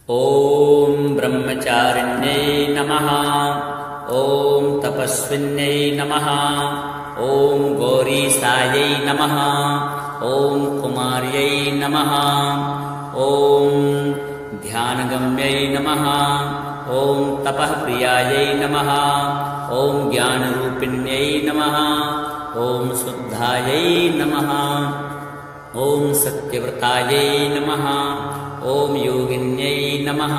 ॐ ब्रह्मचारिण्यै नमः। ॐ तपस्विन्यै नमः। ॐ गौरीसायै नमः। ॐ कुमार्यै नमः। ॐ ध्यानगम्यै नमः। ॐ तपःप्रियायै नमः। ॐ ज्ञानरूपिण्यै नमः। ॐ शुद्धायै नमः। ॐ सत्यव्रतायै नमः। ॐ योगिन्यै नमः।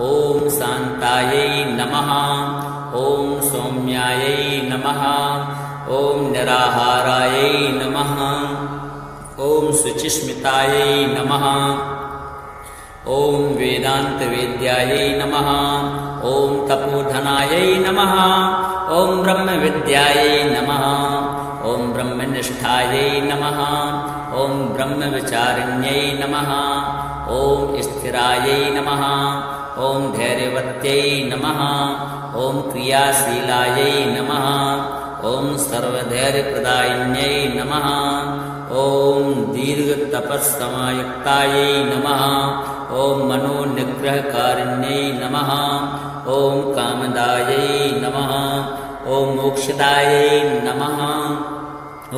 ॐ शान्तायै नमः। ॐ सौम्यायै नमः। ॐ निराहारायै नमः। ॐ शुचिस्मितायै नमः। ॐ वेदान्तवेद्यायै नमः। ॐ तपोधनायै नमः। ॐ ब्रह्मविद्यायै नमः। ॐ ब्रह्मनिष्ठायै नमः। ॐ ब्रह्मविचारिण्यै नमः। ॐ स्थिरायै नमः। ॐ धैर्यवत्यै नमः। ॐ क्रियाशीलायै नमः। ॐ सर्वधैर्यप्रदायिन्यै नमः। ॐ दीर्घतपस्समायुक्तायै नमः। ॐ मनोनिग्रहकारिण्यै नमः। ॐ कामदायै नमः। ॐ मोक्षदायै नमः।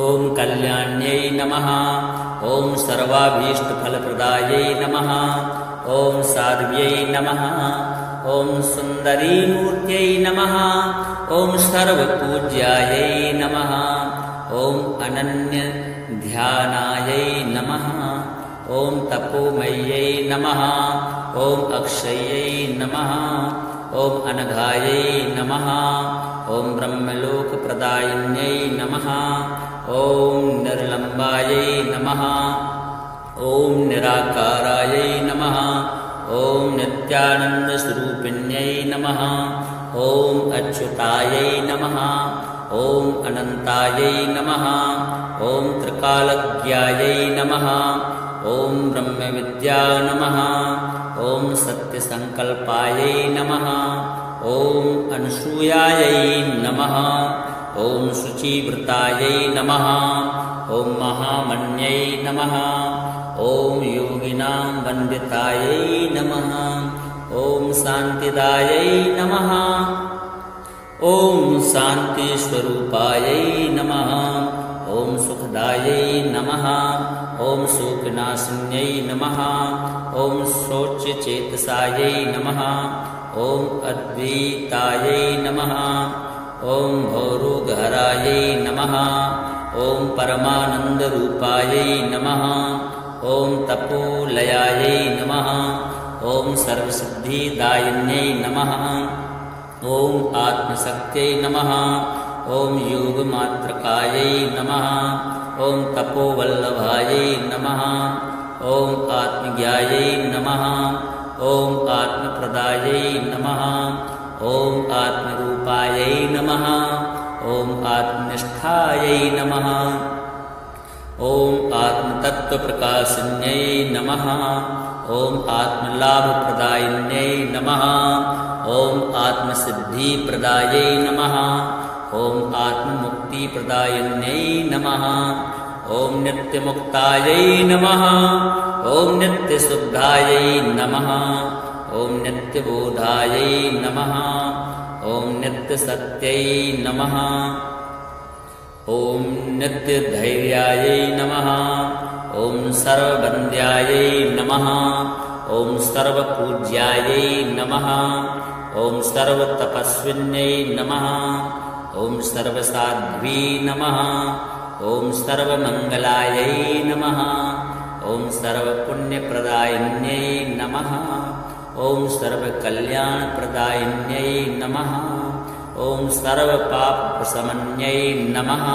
ॐ कल्याण्यै नमः। ॐ सर्वाभीष्टफलप्रदायै नमः। ॐ साध्व्यै नमः। ॐ सुन्दरीमूर्त्यै नमः। ॐ सर्वपूज्यायै नमः। ॐ अनन्यध्यानायै नमः। ॐ तपोमय्यै नमः। ॐ अक्षय्यै नमः। ॐ अनघायै नमः। ॐ ब्रह्मलोकप्रदायिन्यै नमः। ॐ निर्लम्बायै नमः। ॐ निराकारायै नमः। ॐ नित्यानन्दस्वरूपिण्यै नमः। ॐ अच्युतायै नमः। ॐ अनन्तायै नमः। ॐ त्रिकालज्ञायै नमः। ॐ ब्रह्मविद्या नमः। ॐ सत्यसङ्कल्पायै नमः। ॐ अनसूयायै नमः। ॐ शुचिव्रतायै नमः। ॐ महामन्यै नमः। ॐ योगिनां वन्दितायै नमः। ॐ शान्तिदायै नमः। ॐ शान्तिस्वरूपायै नमः। ॐ सुखदायै नमः। ॐ शोकनाशिन्यै नमः। ॐ शौच्यचेतसायै नमः। ॐ अद्वैतायै नमः। ॐ भवरोगहरायै नमः। ॐ परमानन्दरूपायै नमः। ॐ तपोलयायै नमः। ॐ सर्वसिद्धिदायिन्यै नमः। ॐ आत्मशक्त्यै नमः। ॐ योगमात्रकायै नमः। ॐ तपोवल्लभायै नमः। ॐ आत्मज्ञायै नमः। ॐ आत्मप्रदायै नमः। ॐ आत्मरूपायै नमः। ॐ आत्मनिष्ठायै नमः। ॐ आत्मतत्त्वप्रकाशिन्यै नमः। ॐ आत्मलाभप्रदायिन्यै नमः। ॐ आत्मसिद्धिप्रदायै नमः। ॐ आत्ममुक्तिप्रदायिन्यै नमः। ॐ नित्यमुक्तायै नमः। ॐ नित्यशुद्धायै नमः। ॐ नित्यबोधायै नमः। ॐ नित्यसत्यै नमः। ॐ नित्यधैर्यायै नमः। ॐ सर्ववन्द्यायै नमः। ॐ सर्वपूज्यायै नमः। ॐ सर्वतपस्विन्यै नमः। ॐ सर्वसाध्वी नमः। ॐ सर्वमङ्गलायै नमः। ॐ सर्वपुण्यप्रदायिन्यै नमः। ॐ सर्वकल्याणप्रदायिन्यै नमः। ॐ सर्वपापप्रशमन्यै नमः।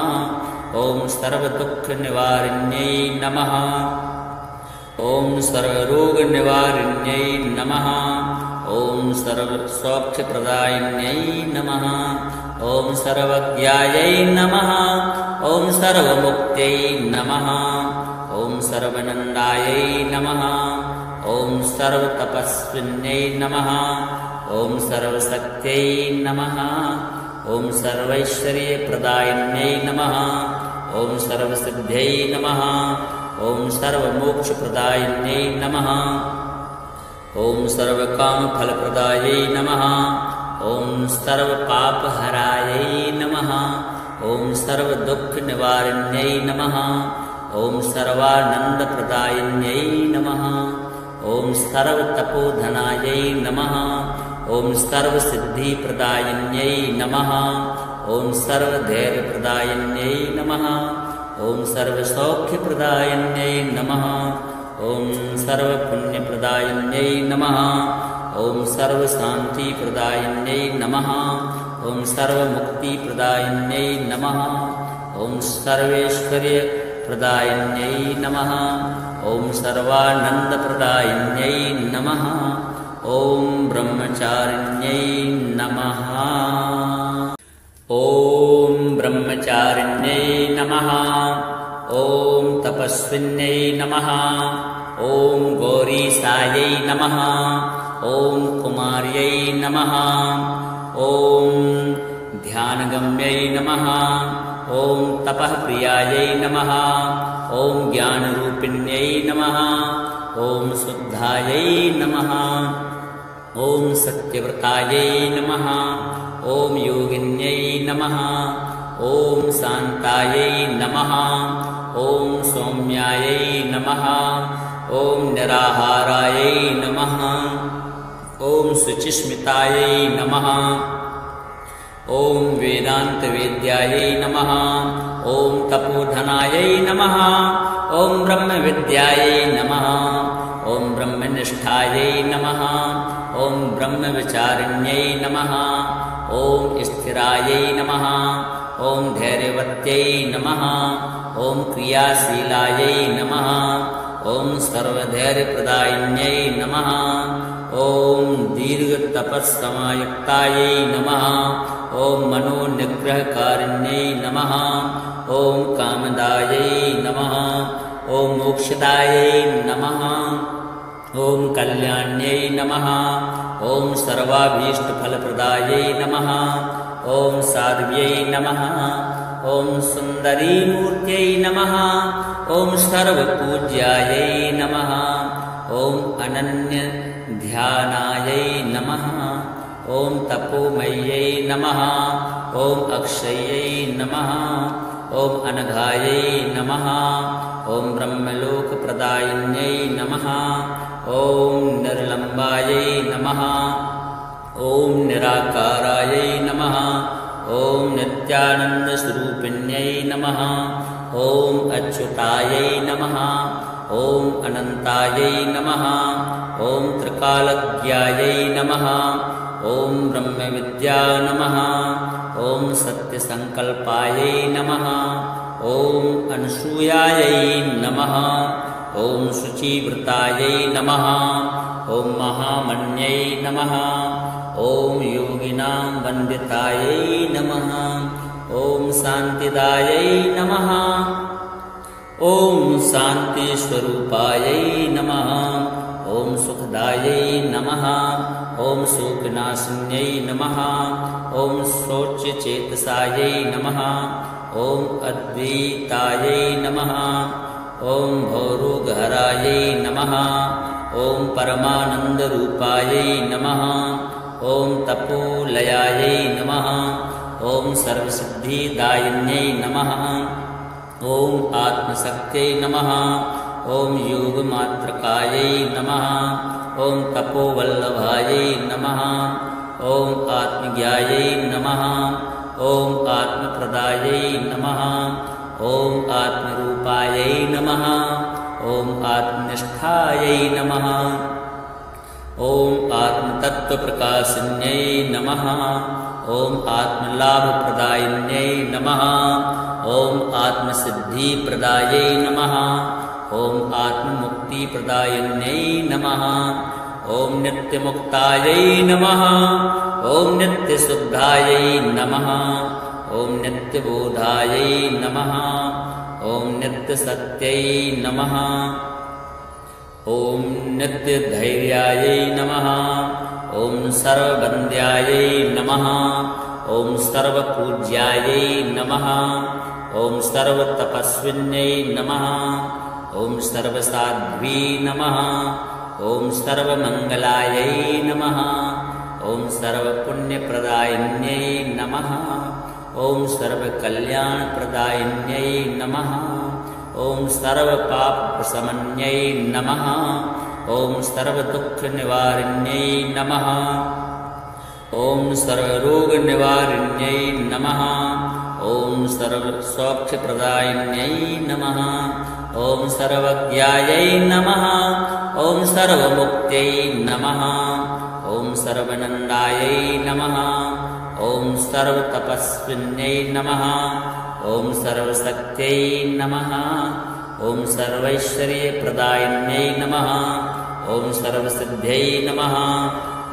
ॐ सर्वदुःखनिवारिण्यै नमः। ॐ सर्वरोगनिवारिण्यै नमः। ॐ सर्वसौख्यप्रदायिन्यै नमः। ॐ सर्वज्ञायै नमः। ॐ सर्वमुक्त्यै नमः। ॐ सर्वनन्दायै नमः। ॐ सर्वतपस्विन्यै नमः। ॐ सर्वशक्त्यै नमः। ॐ सर्वैश्वर्यप्रदायिन्यै नमः। ॐ सर्वसिद्ध्यै नमः। ॐ सर्वमोक्षप्रदायिन्यै नमः। ॐ सर्वकामफलप्रदायै नमः। ॐ सर्वपापहरायै नमः। ॐ सर्वदुःखनिवारिण्यै नमः। ॐ सर्वानन्दप्रदायिन्यै नमः। ॐ सर्वतपोधनायै नमः। ॐ सर्वसिद्धिप्रदायिन्यै नमः। ॐ सर्वधैर्यप्रदायिन्यै नमः। ॐ सर्वसौख्यप्रदायिन्यै नमः। ॐ सर्वपुण्यप्रदायिन्यै नमः। ॐ सर्वशान्तिप्रदायिन्यै नमः। ॐ सर्वमुक्तिप्रदायिन्यै नमः। ॐ सर्वैश्वर्यप्रदायिन्यै नमः। ॐ सर्वानन्दप्रदायिन्यै नमः। ॐ ब्रह्मचारिण्यै नमः। ॐ ब्रह्मचारिण्यै नमः। ॐ तपस्विन्यै नमः। ॐ गौरीसायै नमः। ॐ कुमार्यै नमः। ॐ ध्यानगम्यै नमः। ॐ तपःप्रियायै नमः। ॐ ज्ञानरूपिण्यै नमः। ॐ शुद्धायै नमः। ॐ सत्यव्रतायै नमः। ॐ योगिन्यै नमः। ॐ शान्तायै नमः। ॐ सौम्यायै नमः। ॐ निराहारायै नमः। ॐ शुचिस्मितायै नमः। ॐ वेदान्तवेद्यायै नमः। ॐ तपोधनायै नमः। ॐ ब्रह्मविद्यायै नमः। ॐ ब्रह्मनिष्ठायै नमः। ॐ ब्रह्मविचारिण्यै नमः। ॐ स्थिरायै नमः। ॐ धैर्यवत्यै नमः। ॐ क्रियाशीलायै नमः। ॐ सर्वधैर्यप्रदायिन्यै नमः। ॐ दीर्घतपस्समायुक्तायै नमः। ॐ मनोनिग्रहकारिण्यै नमः। ॐ कामदायै नमः। ॐ मोक्षदायै नमः। ॐ कल्याण्यै नमः। ॐ सर्वाभीष्टफलप्रदायै नमः। ॐ साध्व्यै नमः। ॐ सुन्दरीमूर्त्यै नमः। ॐ सर्वपूज्यायै नमः। ॐ अनन्यध्यानायै नमः। ॐ तपोमय्यै नमः। ॐ अक्षयै नमः। ॐ अनघायै नमः। ॐ ब्रह्मलोकप्रदायिन्यै नमः। ॐ निर्लम्बायै नमः। ॐ निराकारायै नमः। ॐ नित्यानन्दस्वरूपिण्यै नमः। ॐ अच्युतायै नमः। ॐ अनन्तायै नमः। ॐ त्रिकालज्ञायै नमः। ॐ ब्रह्मविद्या नमः। ॐ सत्यसङ्कल्पायै नमः। ॐ अनसूयायै नमः। ॐ शुचिव्रतायै नमः। ॐ महामन्यै नमः। ॐ योगिनां वन्दितायै नमः। ॐ शान्तिदायै नमः। ॐ शान्तिस्वरूपायै नमः। ॐ सुखदायै नमः। ॐ शोकनाशिन्यै नमः। ॐ शौच्यचेतसायै नमः। ॐ अद्वैतायै नमः। ॐ भवरोगहरायै नमः। ॐ परमानन्दरूपायै नमः। ॐ तपोलयायै नमः। ॐ सर्वसिद्धिदायिन्यै नमः। ॐ आत्मशक्त्यै नमः। ॐ योगमात्रकायै नमः। ॐ तपोवल्लभायै नमः। ॐ आत्मज्ञायै नमः। ॐ आत्मप्रदायै नमः। ॐ आत्मरूपायै नमः। ॐ आत्मनिष्ठायै नमः। ॐ आत्मतत्त्वप्रकाशिन्यै नमः। ॐ आत्मलाभप्रदायिन्यै नमः। ॐ आत्मसिद्धिप्रदायै नमः। ॐ आत्ममुक्तिप्रदायिन्यै नमः। ॐ नित्यमुक्तायै नमः। ॐ नित्यशुद्धायै नमः। ॐ नित्यबोधायै नमः। ॐ नित्यसत्यै नमः। ॐ नित्यधैर्यायै नमः। ॐ सर्ववन्द्यायै नमः। ॐ सर्वपूज्यायै नमः। ॐ सर्वतपस्विन्यै नमः। ॐ सर्वसाध्वी नमः। ॐ सर्वमङ्गलायै नमः ॐ सर्वपुण्यप्रदायिन्यै नमः ॐ सर्वकल्याणप्रदायिन्यै नमः ॐ सर्वपापप्रशमन्यै नमः ॐ सर्वदुःखनिवारिण्यै नमः ॐ सर्वरोगनिवारिण्यै नमः ॐ सर्वसौख्यप्रदायिन्यै नमः ॐ सर्वज्ञायै नमः ॐ सर्वमुक्त्यै नमः ॐ सर्वनन्दायै नमः ॐ सर्वतपस्विन्यै नमः ॐ सर्वशक्त्यै नमः ॐ सर्वैश्वर्यप्रदायिन्यै नमः ॐ सर्वसिद्ध्यै नमः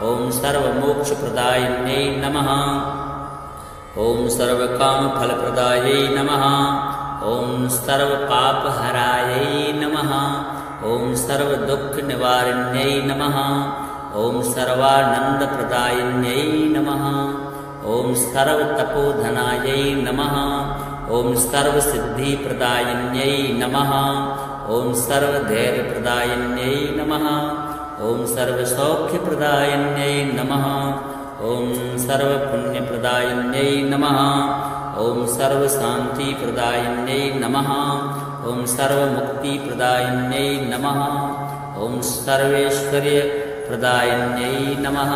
ॐ सर्वमोक्षप्रदायिन्यै नमः ॐ सर्वकामफलप्रदायै नमः ॐ सर्वपापहरायै नमः ॐ सर्वदुःखनिवारिण्यै नमः ॐ सर्वानन्दप्रदायिन्यै नमः ॐ सर्वतपोधनायै नमः ॐ सर्वसिद्धिप्रदायिन्यै नमः ॐ सर्वधैर्यप्रदायिन्यै नमः ॐ सर्वसौख्यप्रदायिन्यै नमः ॐ सर्वपुण्यप्रदायिन्यै नमः ॐ सर्वशान्तिप्रदायिन्यै नमः ॐ सर्वमुक्तिप्रदायिन्यै नमः ॐ सर्वैश्वर्यप्रदायिन्यै नमः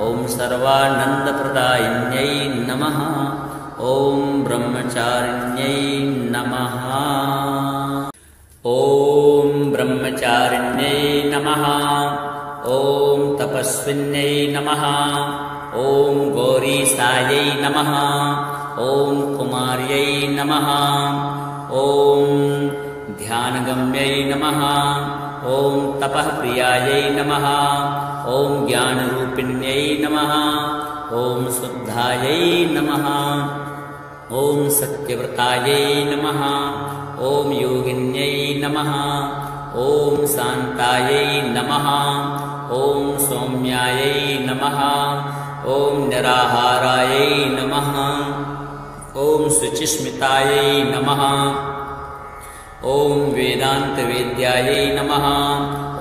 ॐ सर्वानन्दप्रदायिन्यै नमः ॐ ब्रह्मचारिण्यै नमः ॐ ब्रह्मचारिण्यै नमः ॐ तपस्विन्यै नमः ॐ गौरीसायै नमः ॐ कुमार्यै नमः ॐ ध्यानगम्यै नमः ॐ तपःप्रियायै नमः ॐ ज्ञानरूपिण्यै नमः ॐ शुद्धायै नमः ॐ सत्यव्रतायै नमः ॐ योगिन्यै नमः ॐ शान्तायै नमः ॐ सौम्यायै नमः ॐ निराहारायै नमः ॐ शुचिस्मितायै नमः ॐ वेदान्तवेद्यायै नमः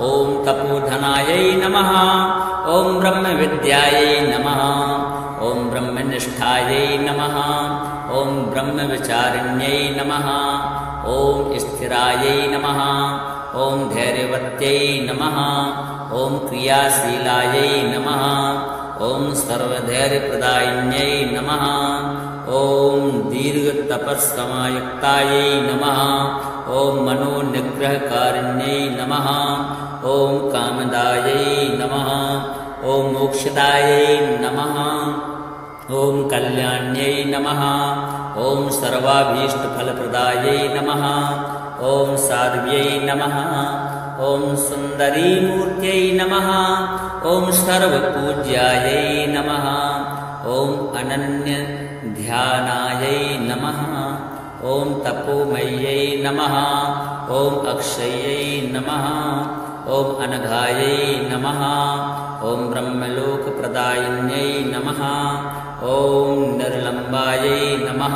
ॐ तपोधनायै नमः ॐ ब्रह्मविद्यायै नमः ॐ ब्रह्मनिष्ठायै नमः ॐ ब्रह्मविचारिण्यै नमः ॐ स्थिरायै नमः ॐ धैर्यवत्यै नमः ॐ क्रियाशीलायै नमः ॐ सर्वधैर्यप्रदायिन्यै नमः ॐ दीर्घतपस्समायुक्तायै नमः ॐ मनोनिग्रहकारिण्यै नमः ॐ कामदायै नमः ॐ मोक्षदायै नमः ॐ कल्याण्यै नमः ॐ सर्वाभीष्टफलप्रदायै नमः ॐ साध्व्यै नमः ॐ सुन्दरीमूर्त्यै नमः ॐ सर्वपूज्यायै नमः ॐ अनन्यध्यानायै नमः ॐ तपोमय्यै नमः ॐ अक्षय्यै नमः ॐ अनघायै नमः ॐ ब्रह्मलोकप्रदायिन्यै नमः ॐ निर्लम्बायै नमः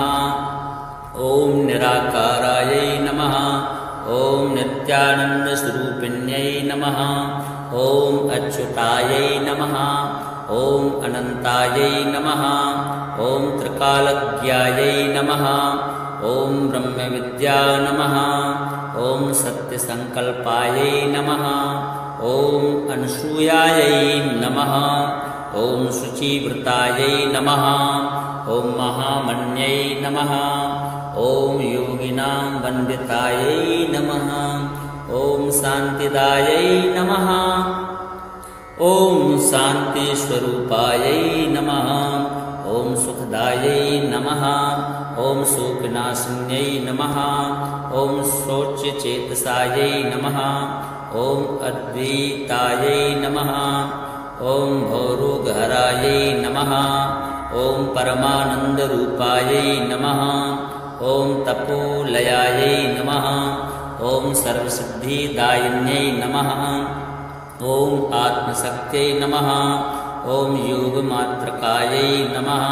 ॐ निराकारायै नमः ॐ नित्यानन्दस्वरूपिण्यै नमः ॐ अच्युतायै नमः ॐ अनन्तायै नमः ॐ त्रिकालज्ञायै नमः ॐ ब्रह्मविद्या नमः ॐ सत्यसङ्कल्पायै नमः ॐ अनसूयायै नमः ॐ शुचिव्रतायै नमः ॐ महामन्यै नमः ॐ योगिनां वन्दितायै नमः ॐ शान्तिदायै नमः ॐ शान्तिस्वरूपायै नमः ॐ सुखदायै नमः ॐ शोकनाशिन्यै नमः ॐ शौच्यचेतसायै नमः ॐ अद्वैतायै नमः ॐ भवरोगहरायै नमः ॐ परमानन्दरूपायै नमः ॐ तपोलयायै नमः ॐ सर्वसिद्धिदायिन्यै नमः ॐ आत्मशक्त्यै नमः ॐ योगमात्रकायै नमः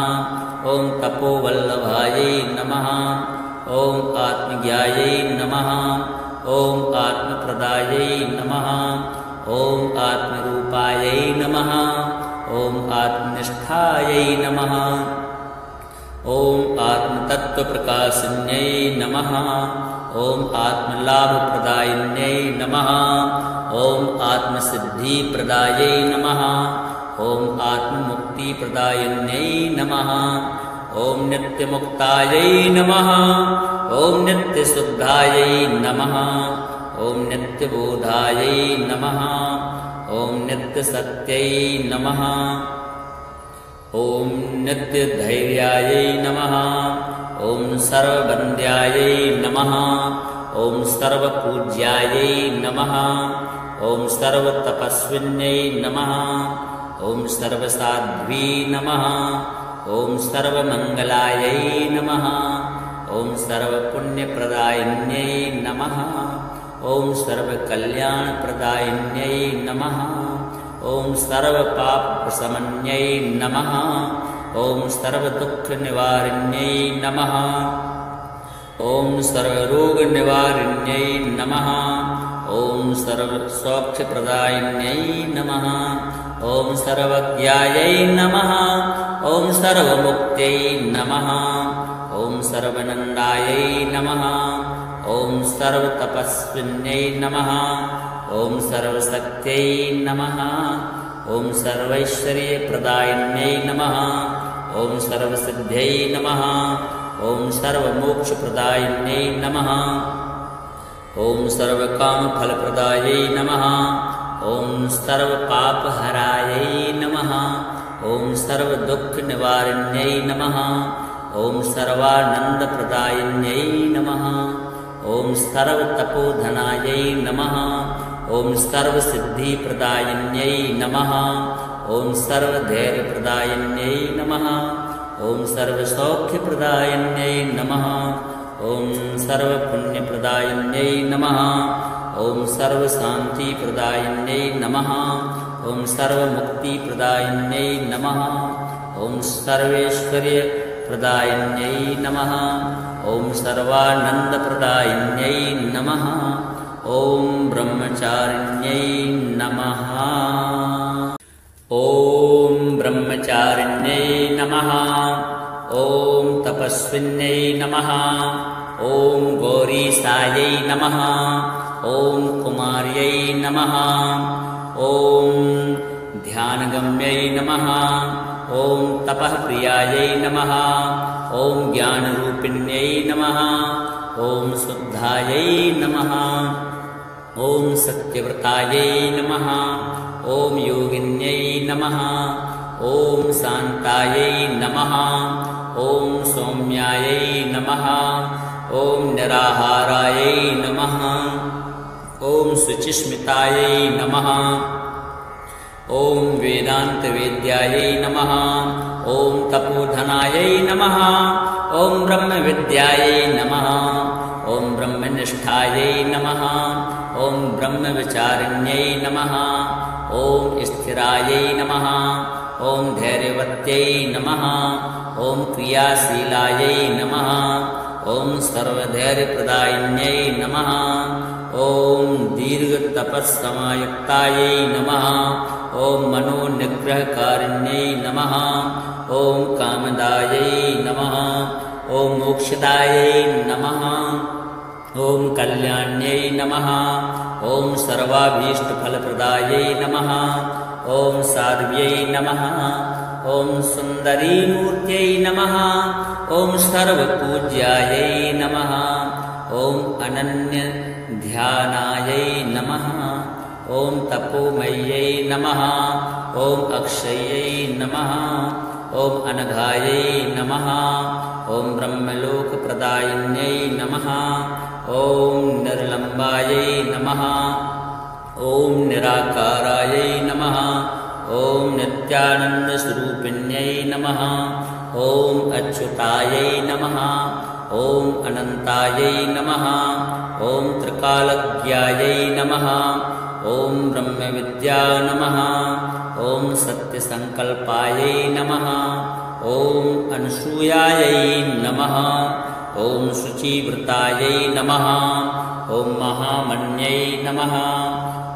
ॐ तपोवल्लभायै नमः ॐ आत्मज्ञायै नमः ॐ आत्मप्रदायै नमः ॐ आत्मरूपायै नमः ॐ आत्मनिष्ठायै नमः ॐ आत्मतत्त्वप्रकाशिन्यै नमः ॐ आत्मलाभप्रदायिन्यै नमः ॐ आत्मसिद्धिप्रदायै नमः ॐ आत्ममुक्तिप्रदायिन्यै नमः ॐ नित्यमुक्तायै नमः ॐ नित्यशुद्धायै नमः ॐ नित्यबोधायै नमः ॐ नित्यसत्यै नमः ॐ नित्यधैर्यायै नमः ॐ सर्ववन्द्यायै नमः ॐ सर्वपूज्यायै नमः ॐ सर्वतपस्विन्यै नमः ॐ सर्वसाध्वी नमः ॐ सर्वमङ्गलायै नमः ॐ सर्वपुण्यप्रदायिन्यै नमः ॐ सर्वकल्याणप्रदायिन्यै नमः ॐ सर्वपापप्रशमन्यै नमः ॐ सर्वदुःखनिवारिण्यै नमः ॐ सर्वरोगनिवारिण्यै नमः ॐ सर्वसौख्यप्रदायिन्यै नमः ॐ सर्वज्ञायै नमः ॐ सर्वमुक्त्यै नमः ॐ सर्वनन्दायै नमः ॐ सर्वतपस्विन्यै नमः ॐ सर्वशक्त्यै नमः ॐ सर्वैश्वर्यप्रदायिन्यै नमः ॐ सर्वसिद्ध्यै नमः ॐ सर्वमोक्षप्रदायिन्यै नमः ॐ सर्वकामफलप्रदायै नमः ॐ सर्वपापहरायै नमः ॐ सर्वदुःखनिवारिण्यै नमः ॐ सर्वानन्दप्रदायिन्यै नमः ॐ सर्वतपोधनायै नमः ॐ सर्वसिद्धिप्रदायिन्यै नमः ॐ सर्वधैर्यप्रदायिन्यै नमः ॐ सर्वसौख्यप्रदायिन्यै नमः ॐ सर्वपुण्यप्रदायिन्यै नमः ॐ सर्वशान्तिप्रदायिन्यै नमः ॐ सर्वमुक्तिप्रदायिन्यै नमः ॐ सर्वैश्वर्यप्रदायिन्यै नमः ॐ सर्वानन्दप्रदायिन्यै नमः ॐ ब्रह्मचारिण्यै नमः ॐ ब्रह्मचारिण्यै नमः ॐ तपस्विन्यै नमः ॐ गौरीसायै नमः ॐ कुमार्यै नमः ॐ ध्यानगम्यै नमः ॐ तपःप्रियायै नमः ॐ ज्ञानरूपिण्यै नमः ॐ शुद्धायै नमः ॐ सत्यव्रतायै नमः ॐ योगिन्यै नमः ॐ शान्तायै नमः ॐ सौम्यायै नमः ॐ निराहारायै नमः ॐ शुचिस्मितायै नमः ॐ वेदान्तवेद्यायै नमः ॐ तपोधनायै नमः ॐ ब्रह्मविद्यायै नमः ॐ ब्रह्मनिष्ठायै नमः ॐ ब्रह्मविचारिण्यै नमः ॐ स्थिरायै नमः ॐ धैर्यवत्यै नमः ॐ क्रियाशीलायै नमः ॐ सर्वधैर्यप्रदायिन्यै नमः ॐ दीर्घतपस्समायुक्तायै नमः ॐ मनोनिग्रहकारिण्यै नमः ॐ कामदायै नमः ॐ मोक्षदायै नमः ॐ कल्याण्यै नमः ॐ सर्वाभीष्टफलप्रदायै नमः ॐ साध्व्यै नमः ॐ सुन्दरीमूर्त्यै नमः ॐ सर्वपूज्यायै नमः ॐ अनन्यध्यानायै नमः ॐ तपोमय्यै नमः ॐ अक्षयै नमः ॐ अनघायै नमः ॐ ब्रह्मलोकप्रदायिन्यै नमः ॐ निर्लम्बायै नमः ॐ निराकारायै नमः ॐ नित्यानन्दस्वरूपिण्यै नमः ॐ अच्युतायै नमः ॐ अनन्तायै नमः ॐ त्रिकालज्ञायै नमः ॐ ब्रह्मविद्या नमः ॐ सत्यसङ्कल्पायै नमः ॐ अनसूयायै नमः ॐ शुचिव्रतायै नमः ॐ महामन्यै नमः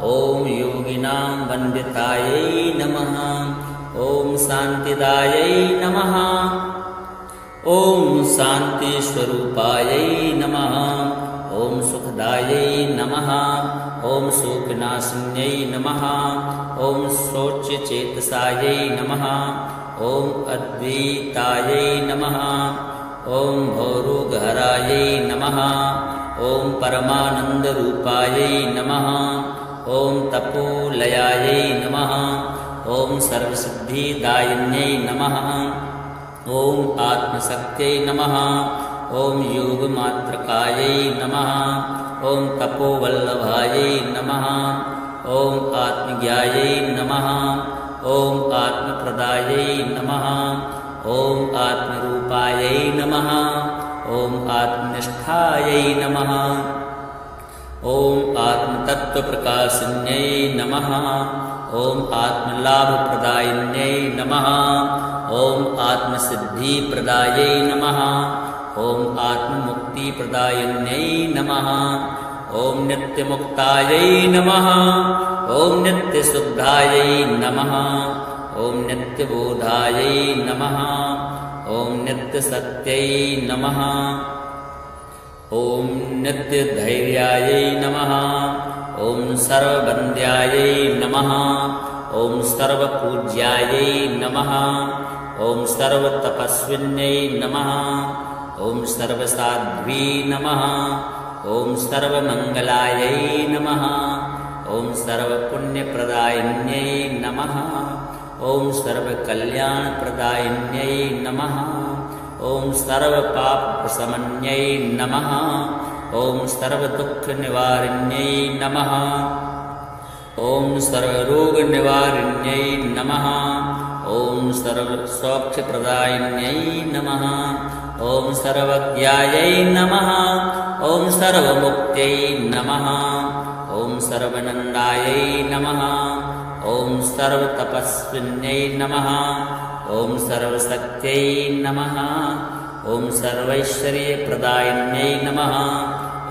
ॐ योगिनां वन्दितायै नमः। ॐ शान्तिदायै नमः। ॐ शान्तिस्वरूपायै नमः। ॐ सुखदायै नमः। ॐ शोकनाशिन्यै नमः। ॐ शौच्यचेतसायै नमः। ॐ अद्वैतायै नमः। ॐ भवरोगहरायै नमः। ॐ परमानन्दरूपायै नमः। ॐ तपोलयायै नमः। ॐ सर्वसिद्धिदायिन्यै नमः। ॐ आत्मशक्त्यै नमः। ॐ योगमात्रकायै नमः। ॐ तपोवल्लभायै नमः। ॐ आत्मज्ञायै नमः। ॐ आत्मप्रदायै नमः। ॐ आत्मरूपायै नमः। ॐ आत्मनिष्ठायै नमः। ॐ आत्मतत्त्वप्रकाशिन्यै नमः। ॐ आत्मलाभप्रदायिन्यै नमः। ॐ आत्मसिद्धिप्रदायै नमः। ॐ आत्ममुक्तिप्रदायिन्यै नमः। ॐ नित्यमुक्तायै नमः। ॐ नित्यशुद्धायै नमः। ॐ नित्यबोधायै नमः। ॐ नित्यसत्यै नमः। ॐ नित्यधैर्यायै नमः। ॐ सर्ववन्द्यायै नमः। ॐ सर्वपूज्यायै नमः। ॐ सर्वतपस्विन्यै नमः। ॐ सर्वसाध्वी नमः। ॐ सर्वमङ्गलायै नमः। ॐ सर्वपुण्यप्रदायिन्यै नमः। ॐ सर्वकल्याणप्रदायिन्यै नमः। ॐ सर्वपापप्रशमन्यै नमः। ॐ सर्वदुःखनिवारिण्यै नमः। ॐ सर्वरोगनिवारिण्यै नमः। ॐ सर्वसौख्यप्रदायिन्यै नमः। ॐ सर्वज्ञायै नमः। ॐ सर्वमुक्त्यै नमः। ॐ सर्वनन्दायै नमः। ॐ सर्वतपस्विन्यै नमः। ॐ सर्वशक्त्यै नमः। ॐ सर्वैश्वर्यप्रदायिन्यै नमः।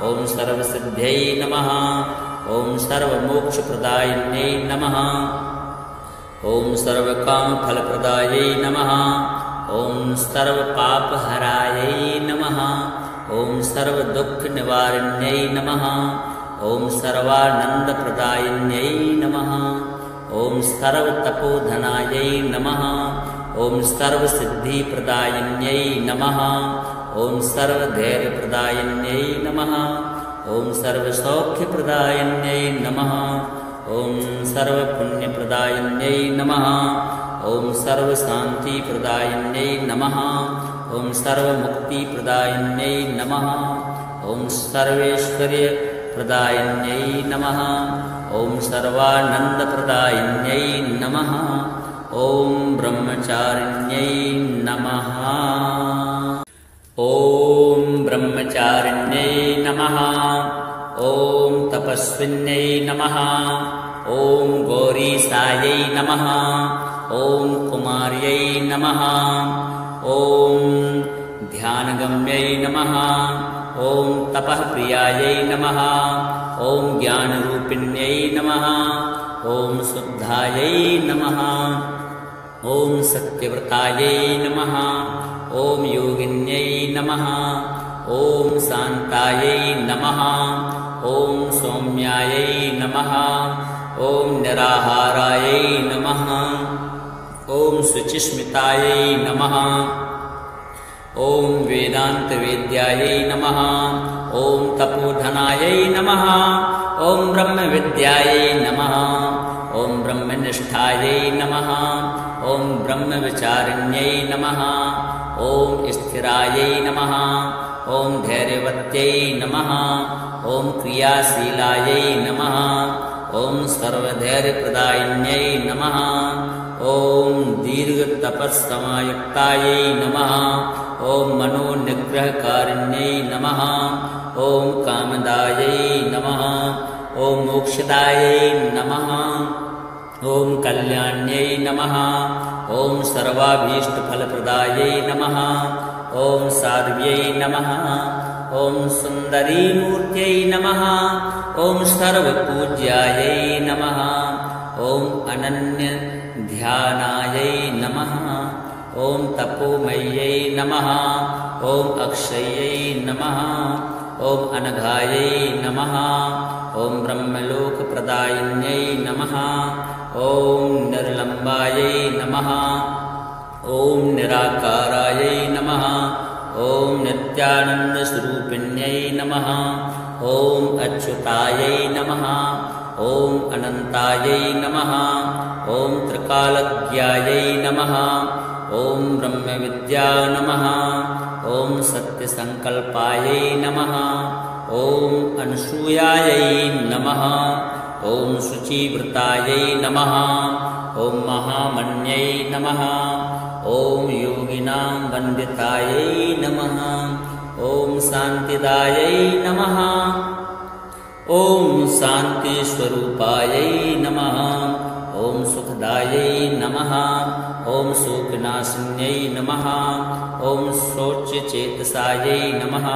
ॐ सर्वसिद्ध्यै नमः। ॐ सर्वमोक्षप्रदायिन्यै नमः। ॐ सर्वकामफलप्रदायै नमः। ॐ सर्वपापहरायै नमः। ॐ सर्वदुःखनिवारिण्यै नमः। ॐ सर्वानन्दप्रदायिन्यै नमः। ॐ सर्वतपोधनायै नमः। ॐ सर्वसिद्धिप्रदायिन्यै नमः। ॐ सर्वधैर्यप्रदायिन्यै नमः। ॐ सर्वसौख्यप्रदायिन्यै नमः। ॐ सर्वपुण्यप्रदायिन्यै नमः। ॐ सर्वशान्तिप्रदायिन्यै नमः। ॐ सर्वमुक्तिप्रदायिन्यै नमः। ॐ सर्वैश्वर्यप्रदायिन्यै नमः। ॐ सर्वानन्दप्रदायिन्यै नमः। ॐ ब्रह्मचारिण्यै नमः। ॐ ब्रह्मचारिण्यै नमः। ॐ तपस्विन्यै नमः। ॐ गौरीसायै नमः। ॐ कुमार्यै नमः। ॐ ध्यानगम्यै नमः। ॐ तपःप्रियायै नमः। ॐ ज्ञानरूपिण्यै नमः। ॐ शुद्धायै नमः। ॐ सत्यव्रतायै नमः। ॐ योगिन्यै नमः। ॐ शान्तायै नमः। ॐ सौम्यायै नमः। ॐ निराहारायै नमः। ॐ शुचिस्मितायै नमः। ॐ वेदान्तवेद्यायै नमः। ॐ तपोधनायै नमः। ॐ ब्रह्मविद्यायै नमः। ॐ ब्रह्मनिष्ठायै नमः। ॐ ब्रह्मविचारिण्यै नमः। ॐ स्थिरायै नमः। ॐ धैर्यवत्यै नमः। ॐ क्रियाशीलायै नमः। ॐ सर्वधैर्यप्रदायिन्यै नमः। ॐ दीर्घतपस्समायुक्तायै नमः। ॐ मनोनिग्रहकारिण्यै नमः। ॐ कामदायै नमः। ॐ मोक्षदायै नमः। ॐ कल्याण्यै नमः। ॐ सर्वाभीष्टफलप्रदायै नमः। ॐ साध्व्यै नमः। ॐ सुन्दरीमूर्त्यै नमः ॐ सर्वपूज्यायै नमः ॐ अनन्यध्यानायै नमः ॐ तपोमय्यै नमः ॐ अक्षय्यै नमः ॐ अनघायै नमः ॐ ब्रह्मलोकप्रदायिन्यै नमः ॐ निर्लम्बायै नमः ॐ निराकारायै नमः ॐ नित्यानन्दस्वरूपिण्यै नमः ॐ अच्युतायै नमः ॐ अनन्तायै नमः ॐ त्रिकालज्ञायै नमः ॐ ब्रह्मविद्या नमः ॐ सत्यसङ्कल्पायै नमः ॐ अनसूयायै नमः ॐ शुचिव्रतायै नमः ॐ महामन्यै नमः ॐ योगिनां वन्दितायै नमः ॐ शान्तिदायै नमः ॐ शान्तिस्वरूपायै नमः ॐ सुखदायै नमः ॐ शोकनाशिन्यै नमः ॐ शौच्यचेतसायै नमः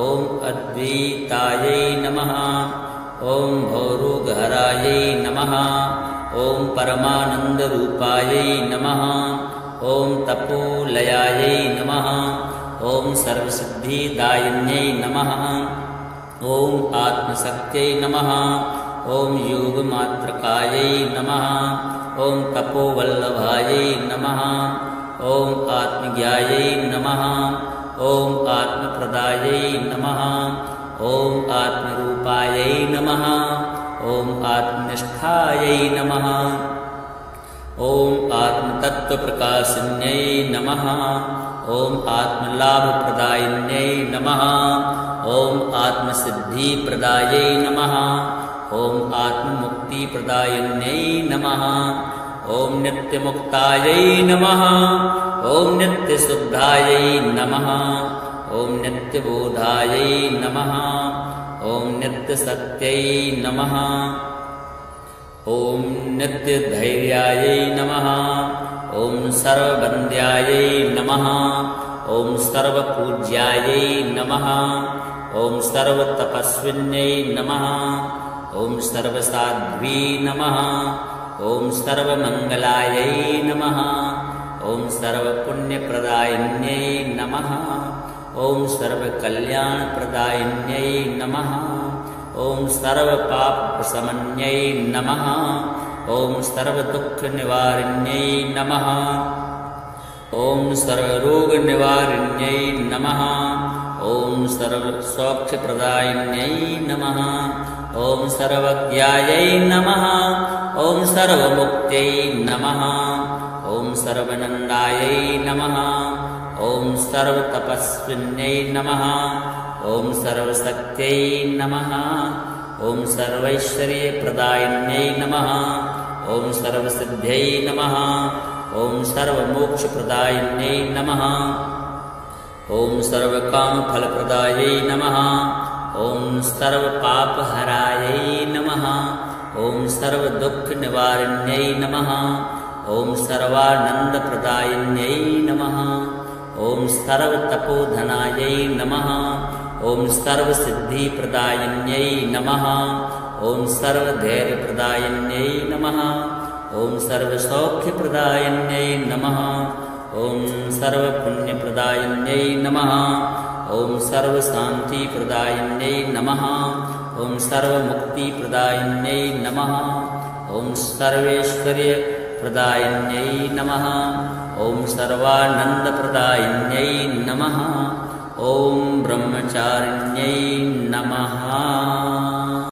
ॐ अद्वैतायै नमः ॐ भवरोगहरायै नमः ॐ परमानन्दरूपायै नमः ॐ तपोलयायै नमः ॐ सर्वसिद्धिदायिन्यै नमः ॐ आत्मशक्त्यै नमः ॐ योगमात्रकायै नमः ॐ तपोवल्लभायै नमः ॐ आत्मज्ञायै नमः ॐ आत्मप्रदायै नमः ॐ आत्मरूपायै नमः ॐ आत्मनिष्ठायै नमः ॐ आत्मतत्त्वप्रकाशिन्यै नमः ॐ आत्मलाभप्रदायिन्यै नमः ॐ आत्मसिद्धिप्रदायै नमः ॐ आत्ममुक्तिप्रदायिन्यै नमः ॐ नित्यमुक्तायै नमः ॐ नित्यशुद्धायै नमः ॐ नित्यबोधायै नमः ॐ नित्यसत्यै नमः ॐ नित्यधैर्यायै नमः ॐ सर्ववन्द्यायै नमः ॐ सर्वपूज्यायै नमः ॐ सर्वतपस्विन्यै नमः ॐ सर्वसाध्वी नमः ॐ सर्वमङ्गलायै नमः ॐ सर्वपुण्यप्रदायिन्यै नमः ॐ सर्वकल्याणप्रदायिन्यै नमः ॐ सर्वपापप्रशमन्यै नमः ॐ सर्वदुःखनिवारिण्यै नमः ॐ सर्वरोगनिवारिण्यै नमः ॐ सर्वसौख्यप्रदायिन्यै नमः ॐ सर्वज्ञायै नमः ॐ सर्वमुक्त्यै नमः ॐ सर्वनन्दायै नमः ॐ सर्वतपस्विन्यै नमः ॐ सर्वशक्त्यै नमः ॐ सर्वैश्वर्यप्रदायिन्यै नमः ॐ सर्वसिद्ध्यै नमः ॐ सर्वमोक्षप्रदायिन्यै नमः ॐ सर्वकामफलप्रदायै नमः ॐ सर्वपापहरायै नमः ॐ सर्वदुःखनिवारिण्यै नमः ॐ सर्वानन्दप्रदायिन्यै नमः ॐ सर्वतपोधनायै नमः ॐ सर्वसिद्धिप्रदायिन्यै नमः ॐ सर्वधैर्यप्रदायिन्यै नमः ॐ सर्वसौख्यप्रदायिन्यै नमः ॐ सर्वपुण्यप्रदायिन्यै नमः ॐ सर्वशान्तिप्रदायिन्यै नमः ॐ सर्वमुक्तिप्रदायिन्यै नमः ॐ सर्वैश्वर्यप्रदायिन्यै नमः ॐ सर्वानन्दप्रदायिन्यै नमः ॐ ब्रह्मचारिण्यै नमः।